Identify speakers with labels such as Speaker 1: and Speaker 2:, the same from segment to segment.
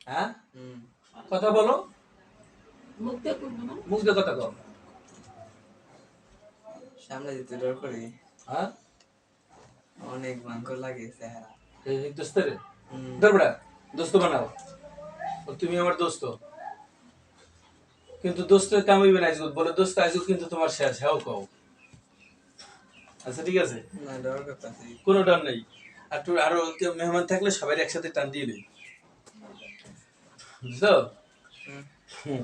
Speaker 1: হ্যাঁ কথা বলো, মুখ দিয়ে কথা কও।
Speaker 2: সামনে যেতে ডর করি,
Speaker 1: হ্যাঁ
Speaker 2: অনেক ভয়ঙ্কর লাগে চেহারা।
Speaker 1: এই দোস্তের দরবড়া দোস্ত বানাও, তুমি আমার দোস্ত, কিন্তু দোস্তের কাম হইবে না আজকে বলে দোস্ত আজকে কিন্তু তোমার শেষ হ্যাঁ কও। আচ্ছা ঠিক আছে,
Speaker 2: না ডর করতেছি।
Speaker 1: কোনো ডর নেই। আর তোর আরো কেউ মেহমান থাকলে সবাই একসাথে টান দিয়ে দিই, বুঝছো?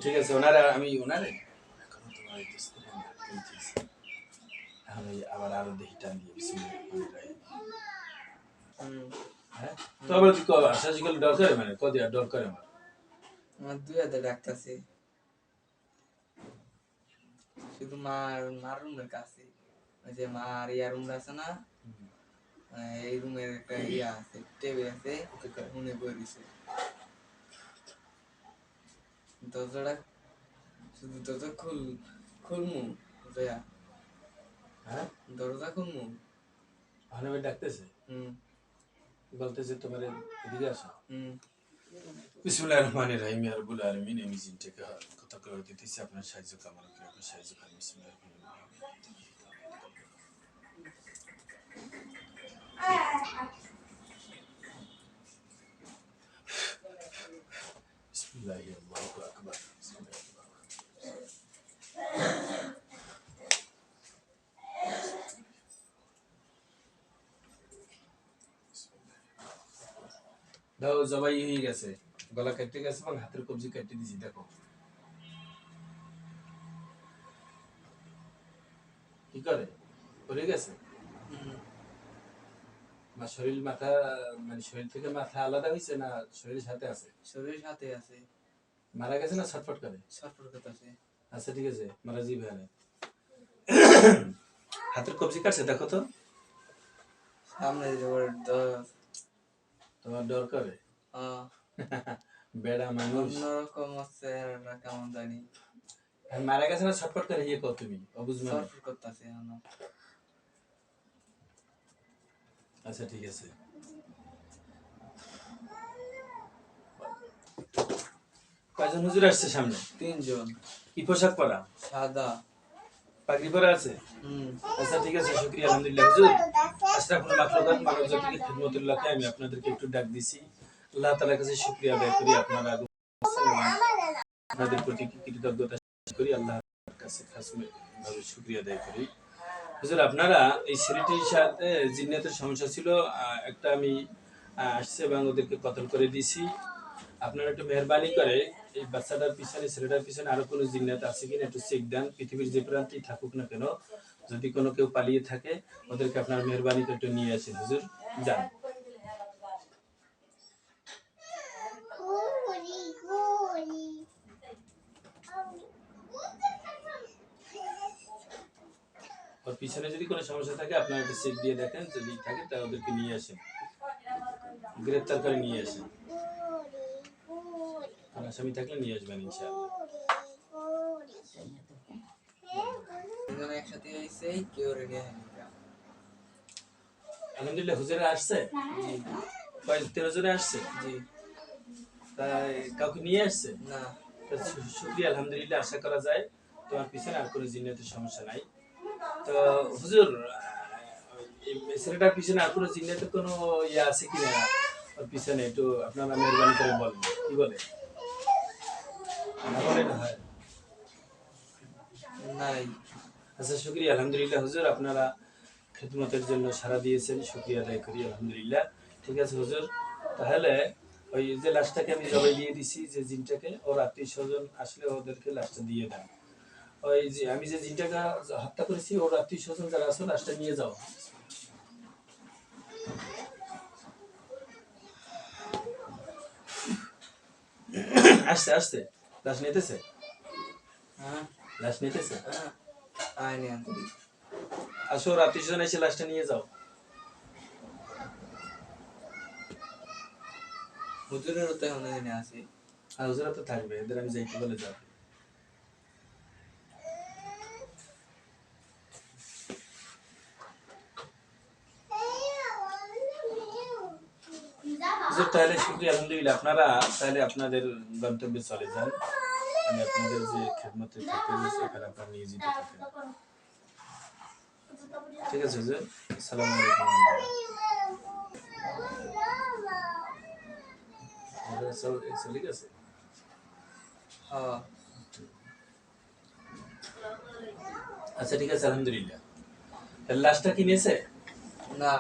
Speaker 1: ঠিক আছে, ওনারা আমি ওনারে এখনো তোমার এই দোস্তের আমি হাত দিয়েছি, এখন এই আবার আরো দেখি টান দিয়ে হ্যাঁ তো আবার সাজিক্যাল ডর করে মানে কদি আর ডর করে আমার
Speaker 2: আমার দুই হাতে ডাকতেছি, শুধু মার রুমের কাছে, ওই যে মার ইয়া রুম আছে না, এই রুমের একটা ইয়া আছে, টেবিল আছে, মনে বই দিছে দরজাটা, শুধু দরজা খুলমু জয়া,
Speaker 1: হ্যাঁ
Speaker 2: দরজা খুলমু,
Speaker 1: ভালো ডাকতেছে, বলতেছে তোমার এদিকে আসো। বিসমিল্লাহির রহমানির রহিম, ইয়া রাব্বুল আলামিন, আমি জিনটাকে কথা করে দিতেছি, আপনার সাহায্য কামনা করে আপনার সাহায্য করেন। বিসমিল্লাহির রহমানির রহিম। বিসমিল্লাহির আল্লাহু আকবার। দাও জবাই হয়ে গেছে, গলা কেটে গেছে এবং হাতের কবজি কেটে দিয়েছি, দেখো কি করে পড়ে গেছে। বা শরীর মাথা মানে শরীর থেকে মাথা আলাদা হয়েছে না শরীরের সাথে আছে?
Speaker 2: শরীরের সাথে আছে।
Speaker 1: মারা গেছে না ছটফট করে?
Speaker 2: ছটফট করতেছে।
Speaker 1: আচ্ছা ঠিক আছে, মারা যাবে না। হাতের কবজি কাটছে দেখো তো,
Speaker 2: সামনে
Speaker 1: তোমার ডর করে? বেড়া মানুষ
Speaker 2: অন্যরকম হচ্ছে না, কেমন জানি
Speaker 1: মারা গেছে না ছটফট করে ইয়ে কও তুমি অবুঝ মানে
Speaker 2: ছটফট করতেছে।
Speaker 1: আচ্ছা ঠিক আছে। কয়জন হুজুর আসছে সামনে?
Speaker 2: 3 জন।
Speaker 1: কি পোশাক পরা?
Speaker 2: সাদা
Speaker 1: পাগড়ি পরা আছে। আচ্ছা ঠিক আছে, শুকরিয়া, আলহামদুলিল্লাহ। হুজুর আশরাফুল মাখলুকাত মানব জাতিকে খিদমতের লক্ষ্যে আমি আপনাদেরকে একটু ডাক দিছি। আল্লাহ তাআলার কাছে শুকরিয়া আদায় করি, আপনারা আপনাদের প্রতি কৃতজ্ঞতা করি, আল্লাহর কাছে খাসভাবে শুকরিয়া আদায় করি। হুজুর আপনারা এই ছেলেটির সাথে জিন্নাতের সমস্যা ছিল, একটা আমি আসছে এবং ওদেরকে কতল করে দিয়েছি। আপনারা একটু মেহরবানি করে এই বাচ্চাটার পিছনে ছেলেটার পিছনে আরো কোনো জিন্নাত আছে কিনা একটু চেক দেন। পৃথিবীর যে প্রান্তেই থাকুক না কেন, যদি কোনো কেউ পালিয়ে থাকে ওদেরকে আপনার মেহরবানি করে একটু নিয়ে আসেন। হুজুর যান। ওর পিছনে যদি কোনো সমস্যা থাকে আপনারা একটু চেক দিয়ে দেখেন, যদি থাকে তাহলে ওদেরকে নিয়ে আসেন, গ্রেফতার করে নিয়ে আসেন। আর আসামি থাকলে নিয়ে আসবেন ইনশাআল্লাহ।
Speaker 2: একসাথে আইছে, কেউ রেডি হয়নি।
Speaker 1: আলহামদুলিল্লাহ হুজুরা আসছে, কয় 13 জনে আসছে।
Speaker 2: জি।
Speaker 1: তাই কাউকে নিয়ে আসছে
Speaker 2: না?
Speaker 1: শুকরিয়া, আলহামদুলিল্লাহ। আশা করা যায় তোমার পিছনে আর কোনো জিন্নাতের সমস্যা নাই। তো হুজুর ছেলেটার পিছনে আর কোনো জিন্নাতের কোনো ইয়ে আছে কিনা ওর পিছনে একটু আপনারা মেহরবানি করে বলেন, কি বলে না বলে না হয়
Speaker 2: নাই।
Speaker 1: আচ্ছা শুকরিয়া, আলহামদুলিল্লাহ। হুজুর আপনারা খিদমতের জন্য সাড়া দিয়েছেন, শুকরিয়া আদায় করি, আলহামদুলিল্লাহ। ঠিক আছে হুজুর, তাহলে ওই যে লাশটাকে আমি জবাই দিয়ে দিছি, যে জিনটাকে, ওর আত্মীয় স্বজন আসলে ওদেরকে লাশটা দিয়ে দেন। ওই যে আমি যে জিনটাকে হত্যা করেছি ওর আত্মীয় স্বজন যারা আছে লাশটা নিয়ে যাও। আসছে আসছে, লাশ নিতেছে। লাশ নিতেছে, আসো ওর আত্মীয় স্বজন এসে লাশটা নিয়ে যাও।
Speaker 2: হুজুরেরও তো এখন এখানে আছে।
Speaker 1: আর হুজুরা তো থাকবে, এদের আমি যাইতে বলে যাও। হুজুর তাহলে শুকরিয়া, আলহামদুলিল্লাহ। আপনারা তাহলে আপনাদের গন্তব্যে চলে যান। আমি আপনাদের যে খেদমতে থাকতে দিয়েছি এখানে আপনারা নিয়ে যেতে থাকেন। ঠিক আছে হুজুর, আসসালামু আলাইকুম ওয়া রাহমাতুল্লাহ। চলে গেছে।
Speaker 2: হ্যাঁ।
Speaker 1: আচ্ছা ঠিক আছে, আলহামদুলিল্লাহ। লাশটা কি নিয়েছে?
Speaker 2: না।